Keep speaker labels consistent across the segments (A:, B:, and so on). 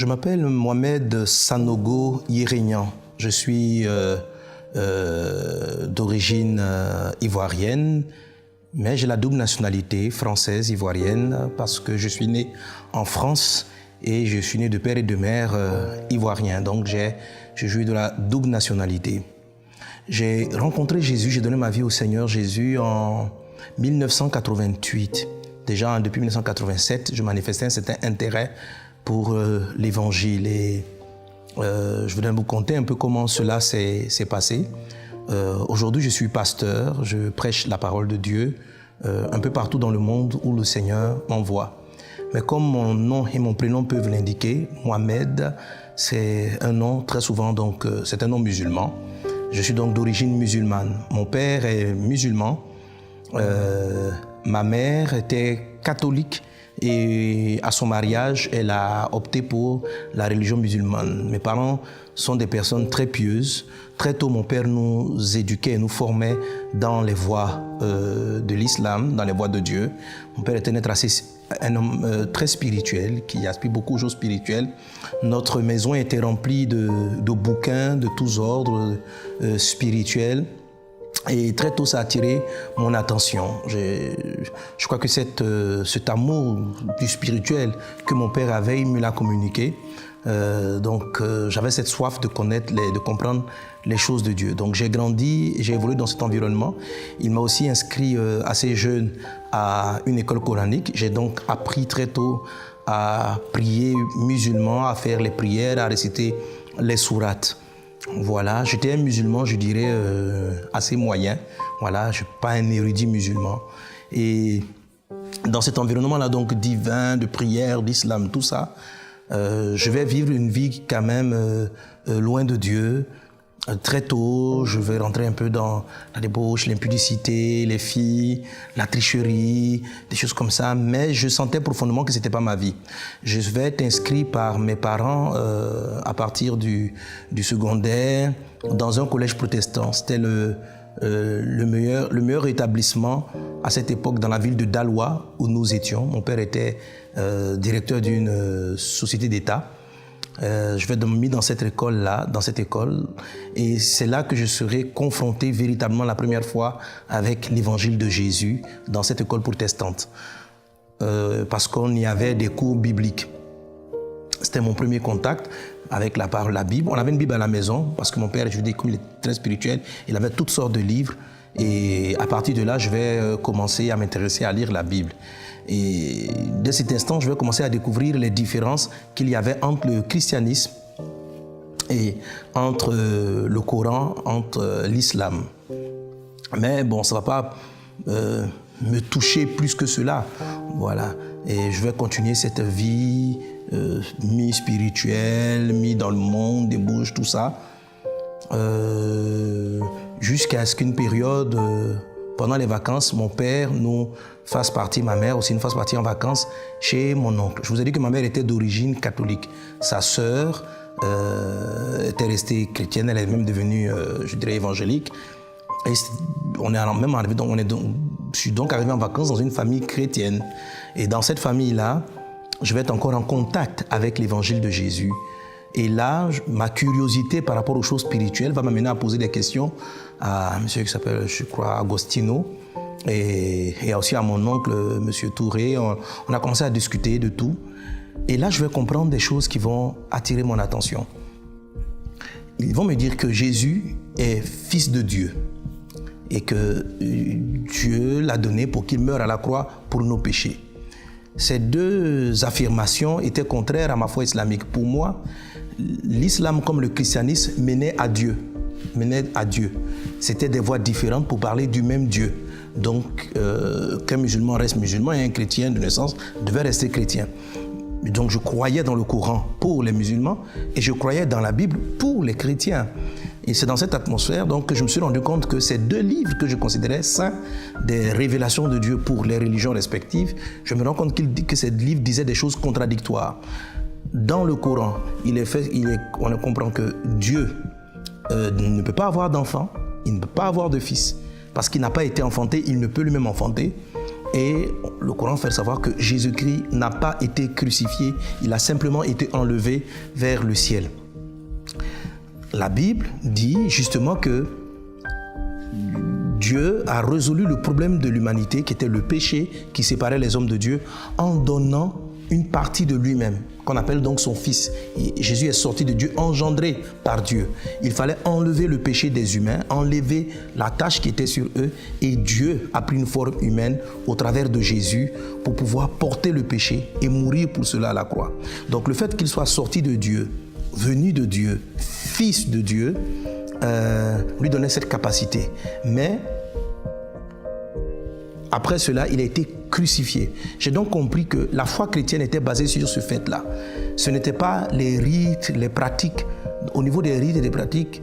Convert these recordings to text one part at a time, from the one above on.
A: Je m'appelle Mohamed Sanogo Yérégnan. Je suis d'origine ivoirienne, mais j'ai la double nationalité française ivoirienne parce que je suis né en France et je suis né de père et de mère ivoiriens. Donc je jouis de la double nationalité. J'ai rencontré Jésus, j'ai donné ma vie au Seigneur Jésus en 1988. Déjà depuis 1987, je manifestais un certain intérêt pour l'évangile et je voudrais vous conter un peu comment cela s'est passé. Aujourd'hui, je suis pasteur, je prêche la parole de Dieu un peu partout dans le monde où le Seigneur m'envoie. Mais comme mon nom et mon prénom peuvent l'indiquer, Mohamed, c'est un nom très souvent, donc c'est un nom musulman. Je suis donc d'origine musulmane. Mon père est musulman, ma mère était catholique et à son mariage, elle a opté pour la religion musulmane. Mes parents sont des personnes très pieuses. Très tôt, mon père nous éduquait, nous formait dans les voies de l'islam, dans les voies de Dieu. Mon père était un homme très spirituel, qui aspire beaucoup aux choses spirituelles. Notre maison était remplie de bouquins de tous ordres spirituels. Et très tôt, ça a attiré mon attention. Je crois que cet amour du spirituel que mon père avait, il me l'a communiqué. J'avais cette soif de connaître, de comprendre les choses de Dieu. Donc j'ai grandi, j'ai évolué dans cet environnement. Il m'a aussi inscrit assez jeune à une école coranique. J'ai donc appris très tôt à prier musulman, à faire les prières, à réciter les sourates. Voilà, j'étais un musulman, je dirais, assez moyen. Voilà, je ne suis pas un érudit musulman. Et dans cet environnement-là, donc divin, de prière, d'islam, tout ça, je vais vivre une vie quand même loin de Dieu. Très tôt, je vais rentrer un peu dans la débauche, l'impudicité, les filles, la tricherie, des choses comme ça. Mais je sentais profondément que ce n'était pas ma vie. Je vais être inscrit par mes parents à partir du secondaire dans un collège protestant. C'était le meilleur établissement à cette époque dans la ville de Daloa où nous étions. Mon père était directeur d'une société d'État. Je vais être mis dans cette école, et c'est là que je serai confronté véritablement la première fois avec l'évangile de Jésus dans cette école protestante, parce qu'on y avait des cours bibliques. C'était mon premier contact avec la parole, la Bible. On avait une Bible à la maison, parce que mon père, je vous dis, comme il est très spirituel, il avait toutes sortes de livres, et à partir de là, je vais commencer à m'intéresser à lire la Bible. Et dès cet instant, je vais commencer à découvrir les différences qu'il y avait entre le christianisme et entre le Coran, entre l'islam. Mais bon, ça ne va pas me toucher plus que cela. Voilà. Et je vais continuer cette vie mi-spirituelle, mi-dans le monde, débauche, tout ça, jusqu'à ce qu'une période... pendant les vacances, mon père nous fasse partir, ma mère aussi nous fasse partir en vacances chez mon oncle. Je vous ai dit que ma mère était d'origine catholique. Sa sœur était restée chrétienne, elle est même devenue, je dirais, évangélique. Et on est même arrivé, je suis donc arrivé en vacances dans une famille chrétienne. Et dans cette famille-là, je vais être encore en contact avec l'évangile de Jésus. Et là, ma curiosité par rapport aux choses spirituelles va m'amener à poser des questions à un monsieur qui s'appelle, je crois, Agostino, et aussi à mon oncle, monsieur Touré. On a commencé à discuter de tout. Et là, je vais comprendre des choses qui vont attirer mon attention. Ils vont me dire que Jésus est fils de Dieu et que Dieu l'a donné pour qu'il meure à la croix pour nos péchés. Ces deux affirmations étaient contraires à ma foi islamique. Pour moi, l'islam comme le christianisme menait à Dieu. C'était des voies différentes pour parler du même Dieu. Donc, qu'un musulman reste musulman et un chrétien de naissance devait rester chrétien. Donc, je croyais dans le Coran pour les musulmans et je croyais dans la Bible pour les chrétiens. Et c'est dans cette atmosphère donc, que je me suis rendu compte que ces deux livres que je considérais saints, des révélations de Dieu pour les religions respectives, je me rends compte que ces livres disaient des choses contradictoires. Dans le Coran, on comprend que Dieu ne peut pas avoir d'enfant, il ne peut pas avoir de fils, parce qu'il n'a pas été enfanté, il ne peut lui-même enfanter. Et le Coran fait savoir que Jésus-Christ n'a pas été crucifié, il a simplement été enlevé vers le ciel. La Bible dit justement que Dieu a résolu le problème de l'humanité, qui était le péché qui séparait les hommes de Dieu, en donnant une partie de lui-même, qu'on appelle donc son Fils. Et Jésus est sorti de Dieu, engendré par Dieu. Il fallait enlever le péché des humains, enlever la tâche qui était sur eux, et Dieu a pris une forme humaine au travers de Jésus pour pouvoir porter le péché et mourir pour cela à la croix. Donc le fait qu'il soit sorti de Dieu, venu de Dieu, Fils de Dieu, lui donnait cette capacité. Mais après cela, il a été crucifié. J'ai donc compris que la foi chrétienne était basée sur ce fait-là. Ce n'était pas les rites, les pratiques. Au niveau des rites et des pratiques,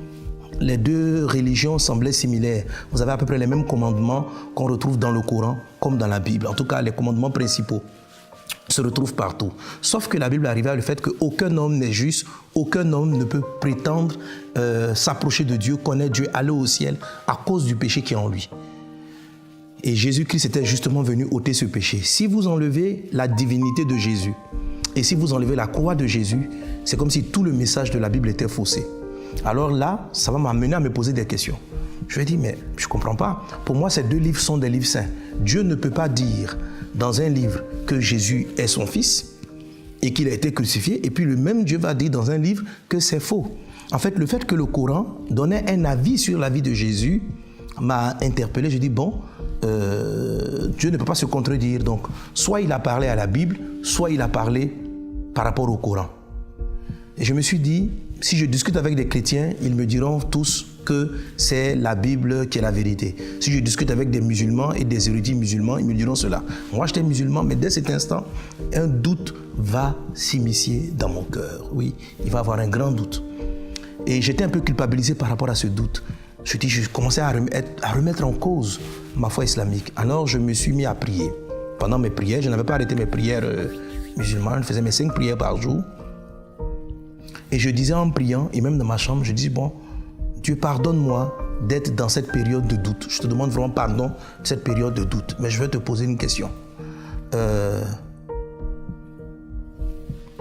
A: les deux religions semblaient similaires. Vous avez à peu près les mêmes commandements qu'on retrouve dans le Coran comme dans la Bible. En tout cas, les commandements principaux se retrouvent partout. Sauf que la Bible arrivait à le fait qu'aucun homme n'est juste, aucun homme ne peut prétendre s'approcher de Dieu, connaître Dieu, aller au ciel à cause du péché qui est en lui. Et Jésus-Christ était justement venu ôter ce péché. Si vous enlevez la divinité de Jésus et si vous enlevez la croix de Jésus, c'est comme si tout le message de la Bible était faussé. Alors là, ça va m'amener à me poser des questions. Je vais dire, mais je ne comprends pas. Pour moi, ces deux livres sont des livres saints. Dieu ne peut pas dire dans un livre que Jésus est son Fils et qu'il a été crucifié, et puis le même Dieu va dire dans un livre que c'est faux. En fait, le fait que le Coran donnait un avis sur la vie de Jésus m'a interpellé. Je dis, bon, Dieu ne peut pas se contredire. Donc, soit il a parlé à la Bible, soit il a parlé par rapport au Coran. Et je me suis dit, si je discute avec des chrétiens, ils me diront tous que c'est la Bible qui est la vérité. Si je discute avec des musulmans et des érudits musulmans, ils me diront cela. Moi, j'étais musulman, mais dès cet instant, un doute va s'immiscer dans mon cœur. Oui, il va y avoir un grand doute. Et j'étais un peu culpabilisé par rapport à ce doute. Je commençais à remettre en cause ma foi islamique. Alors, je me suis mis à prier. Pendant mes prières, je n'avais pas arrêté mes prières musulmanes. Je faisais mes 5 prières par jour. Et je disais en priant, et même dans ma chambre, je dis, bon, Dieu, pardonne-moi d'être dans cette période de doute. Je te demande vraiment pardon de cette période de doute. Mais je vais te poser une question.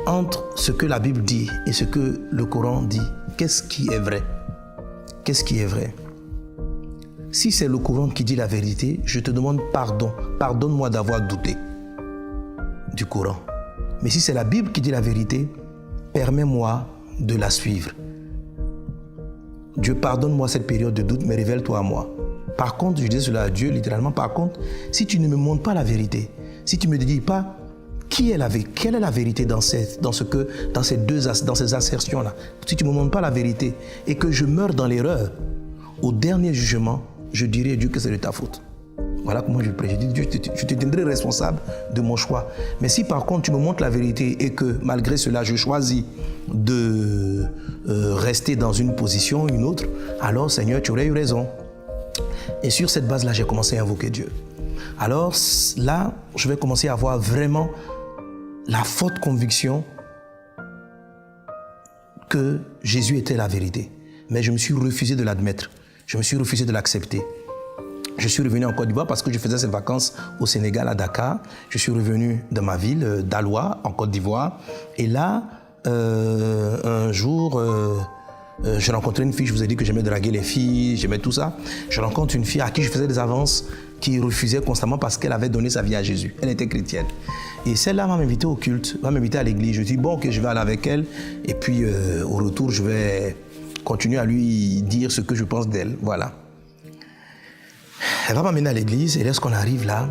A: Entre ce que la Bible dit et ce que le Coran dit, qu'est-ce qui est vrai? Qu'est-ce qui est vrai? Si c'est le Coran qui dit la vérité, je te demande pardon. Pardonne-moi d'avoir douté du Coran. Mais si c'est la Bible qui dit la vérité, permets-moi de la suivre. Dieu, pardonne-moi cette période de doute, mais révèle-toi à moi. Par contre, je dis cela à Dieu, littéralement, par contre, si tu ne me montres pas la vérité, si tu ne me dis pas quelle est la vérité dans ces assertions-là, si tu ne me montres pas la vérité et que je meurs dans l'erreur, au dernier jugement, je dirai à Dieu que c'est de ta faute. Voilà comment je prie. Je dis, Dieu, je te tiendrai responsable de mon choix. Mais si par contre tu me montres la vérité et que malgré cela, je choisis de rester dans une position ou une autre, alors Seigneur, tu aurais eu raison. Et sur cette base-là, j'ai commencé à invoquer Dieu. Alors là, je vais commencer à avoir vraiment la forte conviction que Jésus était la vérité. Mais je me suis refusé de l'admettre. Je me suis refusé de l'accepter. Je suis revenu en Côte d'Ivoire parce que je faisais ces vacances au Sénégal, à Dakar. Je suis revenu dans ma ville d'Aloua, en Côte d'Ivoire. Et là, un jour, je rencontrais une fille. Je vous ai dit que j'aimais draguer les filles, j'aimais tout ça. Je rencontre une fille à qui je faisais des avances qui refusait constamment parce qu'elle avait donné sa vie à Jésus. Elle était chrétienne. Et celle-là va m'inviter au culte, va m'inviter à l'église. Je dis, bon, ok, je vais aller avec elle. Et puis, au retour, je vais continuer à lui dire ce que je pense d'elle. Voilà. Elle va m'amener à l'église et lorsqu'on arrive là,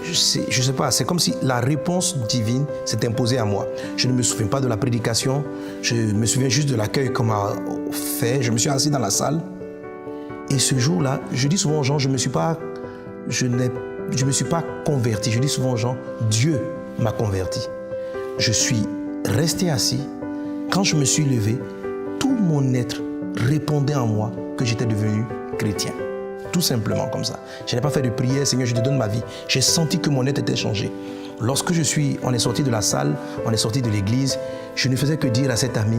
A: je sais pas, c'est comme si la réponse divine s'est imposée à moi. Je ne me souviens pas de la prédication, je me souviens juste de l'accueil qu'on m'a fait. Je me suis assis dans la salle et ce jour-là, je dis souvent aux gens, je me suis pas converti. Je dis souvent aux gens, Dieu m'a converti. Je suis resté assis. Quand je me suis levé, tout mon être répondait en moi que j'étais devenu chrétien. Tout simplement comme ça. Je n'ai pas fait de prière, Seigneur, je te donne ma vie. J'ai senti que mon être était changé. Lorsque on est sorti de la salle, on est sorti de l'église, je ne faisais que dire à cet ami,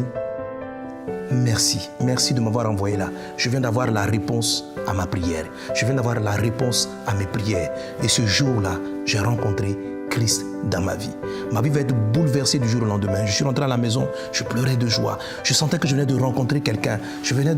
A: merci. Merci de m'avoir envoyé là. Je viens d'avoir la réponse à ma prière. Je viens d'avoir la réponse à mes prières. Et ce jour-là, j'ai rencontré Christ dans ma vie. Ma vie va être bouleversée du jour au lendemain. Je suis rentré à la maison, je pleurais de joie. Je sentais que je venais de rencontrer quelqu'un. Je venais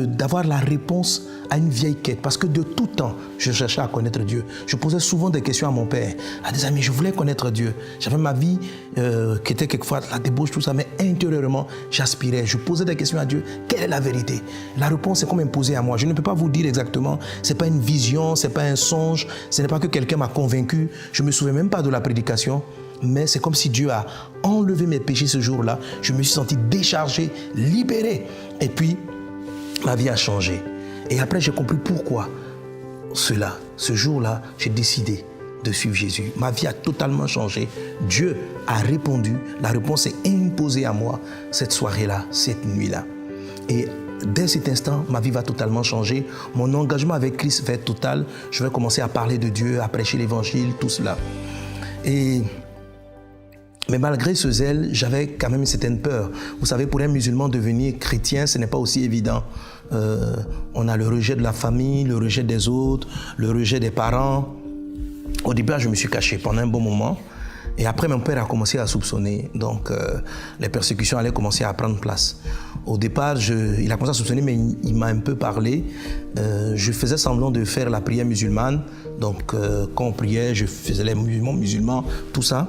A: d'avoir la réponse à une vieille quête. Parce que de tout temps, je cherchais à connaître Dieu. Je posais souvent des questions à mon père, à des amis. Je voulais connaître Dieu. J'avais ma vie qui était quelquefois la débauche, tout ça. Mais intérieurement, j'aspirais. Je posais des questions à Dieu. Quelle est la vérité? La réponse est comme imposée à moi. Je ne peux pas vous dire exactement. Ce n'est pas une vision, ce n'est pas un songe. Ce n'est pas que quelqu'un m'a convaincu. Je ne me souviens même pas de la prédication. Mais c'est comme si Dieu a enlevé mes péchés ce jour-là. Je me suis senti déchargé, libéré. Et puis, ma vie a changé. Et après, j'ai compris pourquoi cela. Ce jour-là, j'ai décidé de suivre Jésus. Ma vie a totalement changé. Dieu a répondu. La réponse est imposée à moi cette soirée-là, cette nuit-là. Et dès cet instant, ma vie va totalement changer. Mon engagement avec Christ va être total. Je vais commencer à parler de Dieu, à prêcher l'évangile, tout cela. Mais malgré ce zèle, j'avais quand même une certaine peur. Vous savez, pour un musulman, devenir chrétien, ce n'est pas aussi évident. On a le rejet de la famille, le rejet des autres, le rejet des parents. Au début, je me suis caché pendant un bon moment. Et après, mon père a commencé à soupçonner. Donc, les persécutions allaient commencer à prendre place. Au départ, il a commencé à soupçonner, mais il m'a un peu parlé. Je faisais semblant de faire la prière musulmane. Donc, quand on priait, je faisais les mouvements musulmans, tout ça.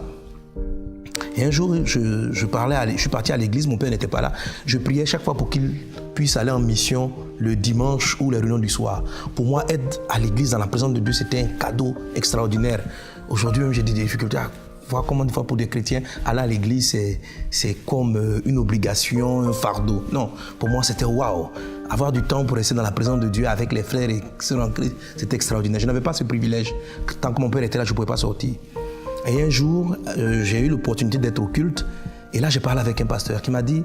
A: Et un jour, je suis parti à l'église, mon père n'était pas là. Je priais chaque fois pour qu'il puisse aller en mission le dimanche ou les réunions du soir. Pour moi, être à l'église dans la présence de Dieu, c'était un cadeau extraordinaire. Aujourd'hui même, j'ai des difficultés à voir comment, des fois, pour des chrétiens, aller à l'église, c'est comme une obligation, un fardeau. Non, pour moi, c'était waouh. Avoir du temps pour rester dans la présence de Dieu avec les frères et sœurs en Christ, c'était extraordinaire. Je n'avais pas ce privilège. Tant que mon père était là, je ne pouvais pas sortir. Et un jour, j'ai eu l'opportunité d'être au culte. Et là, j'ai parlé avec un pasteur qui m'a dit,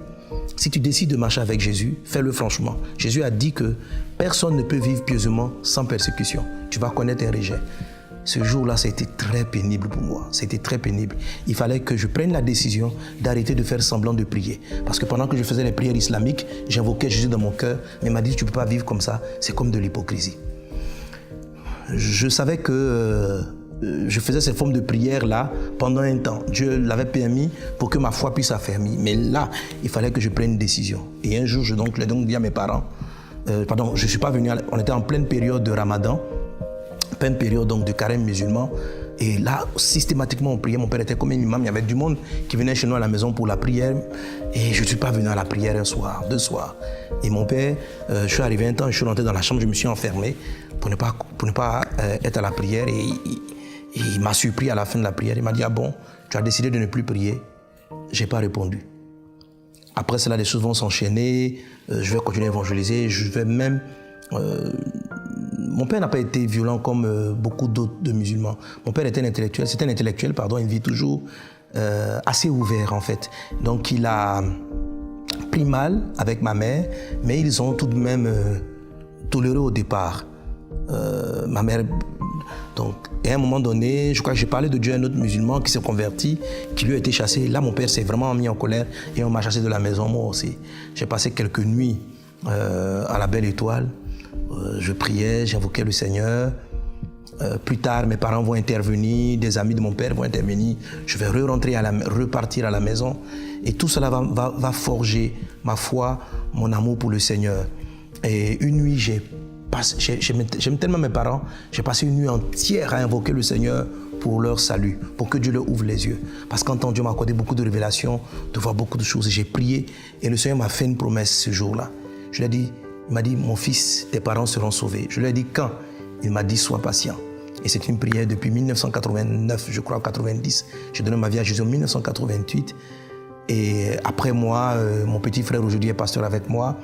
A: si tu décides de marcher avec Jésus, fais-le franchement. Jésus a dit que personne ne peut vivre pieusement sans persécution. Tu vas connaître un rejet. Ce jour-là, ça a été très pénible pour moi. C'était très pénible. Il fallait que je prenne la décision d'arrêter de faire semblant de prier. Parce que pendant que je faisais les prières islamiques, j'invoquais Jésus dans mon cœur. Mais il m'a dit, tu ne peux pas vivre comme ça. C'est comme de l'hypocrisie. Je savais que je faisais ces formes de prière-là pendant un temps. Dieu l'avait permis pour que ma foi puisse s'affermir. Mais là, il fallait que je prenne une décision. Et un jour, je l'ai donc dit à mes parents, je ne suis pas venu, on était en pleine période de Ramadan, pleine période donc de carême musulman. Et là, systématiquement, on priait. Mon père était comme un imam. Il y avait du monde qui venait chez nous à la maison pour la prière. Et je ne suis pas venu à la prière un soir, 2 soirs. Et mon père, je suis arrivé un temps, je suis rentré dans la chambre, je me suis enfermé pour ne pas être à la prière. Et il m'a surpris à la fin de la prière. Il m'a dit, ah bon, tu as décidé de ne plus prier? Je n'ai pas répondu. Après cela, les choses vont s'enchaîner. Je vais continuer à évangéliser. Je vais même... Mon père n'a pas été violent comme beaucoup d'autres de musulmans. Mon père était un intellectuel. C'était un intellectuel, pardon. Il vit toujours assez ouvert, en fait. Donc, il a pris mal avec ma mère, mais ils ont tout de même toléré au départ. Ma mère... Donc, à un moment donné, je crois que j'ai parlé de Dieu à un autre musulman qui s'est converti, qui lui a été chassé. Là, mon père s'est vraiment mis en colère et on m'a chassé de la maison, moi aussi. J'ai passé quelques nuits à la Belle Étoile. Je priais, j'invoquais le Seigneur. Plus tard, mes parents vont intervenir, des amis de mon père vont intervenir. Je vais repartir à la maison. Et tout cela va forger ma foi, mon amour pour le Seigneur. Et une nuit, j'aime tellement mes parents, j'ai passé une nuit entière à invoquer le Seigneur pour leur salut, pour que Dieu leur ouvre les yeux. Parce qu'en tant Dieu m'a accordé beaucoup de révélations, de voir beaucoup de choses. Et j'ai prié et le Seigneur m'a fait une promesse ce jour-là. Je lui ai dit, il m'a dit, mon fils, tes parents seront sauvés. Je lui ai dit, quand? Il m'a dit, sois patient. Et c'est une prière depuis 1989, je crois, 90. J'ai donné ma vie à Jésus en 1988. Et après moi, mon petit frère aujourd'hui est pasteur avec moi.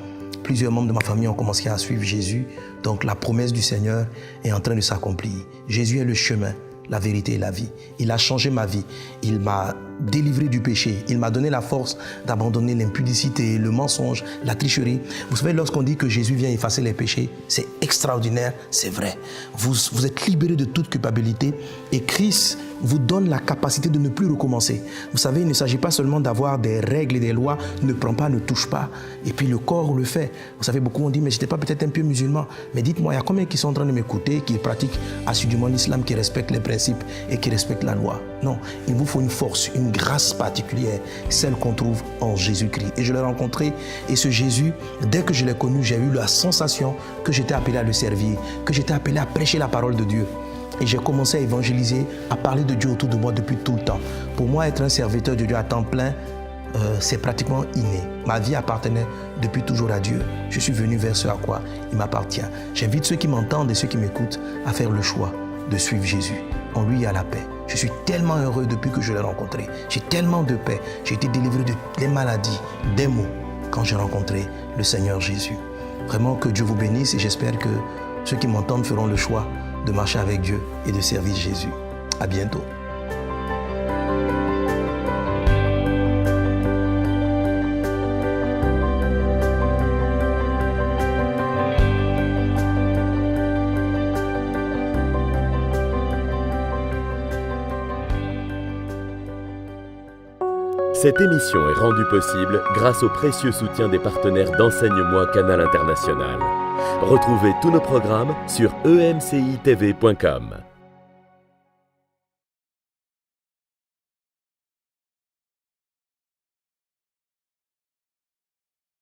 A: Plusieurs membres de ma famille ont commencé à suivre Jésus. Donc la promesse du Seigneur est en train de s'accomplir. Jésus est le chemin, la vérité et la vie. Il a changé ma vie. Il m'a délivré du péché. Il m'a donné la force d'abandonner l'impudicité, le mensonge, la tricherie. Vous savez, lorsqu'on dit que Jésus vient effacer les péchés, c'est extraordinaire, c'est vrai. Vous êtes libéré de toute culpabilité et Christ vous donne la capacité de ne plus recommencer. Vous savez, il ne s'agit pas seulement d'avoir des règles et des lois, ne prends pas, ne touche pas, et puis le corps le fait. Vous savez, beaucoup ont dit, mais je n'étais pas peut-être un peu musulman. Mais dites-moi, il y a combien qui sont en train de m'écouter, qui pratiquent assidûment l'islam, qui respectent les principes et qui respectent la loi? Non, il vous faut une force, une grâce particulière, celle qu'on trouve en Jésus-Christ. Et je l'ai rencontré, et ce Jésus, dès que je l'ai connu, j'ai eu la sensation que j'étais appelé à le servir, que j'étais appelé à prêcher la parole de Dieu. Et j'ai commencé à évangéliser, à parler de Dieu autour de moi depuis tout le temps. Pour moi, être un serviteur de Dieu à temps plein, c'est pratiquement inné. Ma vie appartenait depuis toujours à Dieu. Je suis venu vers ce à quoi il m'appartient. J'invite ceux qui m'entendent et ceux qui m'écoutent à faire le choix de suivre Jésus. En lui, il y a la paix. Je suis tellement heureux depuis que je l'ai rencontré. J'ai tellement de paix. J'ai été délivré des maladies, des maux, quand j'ai rencontré le Seigneur Jésus. Vraiment que Dieu vous bénisse et j'espère que ceux qui m'entendent feront le choix de marcher avec Dieu et de servir Jésus. À bientôt.
B: Cette émission est rendue possible grâce au précieux soutien des partenaires d'Enseigne-moi Canal International. Retrouvez tous nos programmes sur emcitv.com.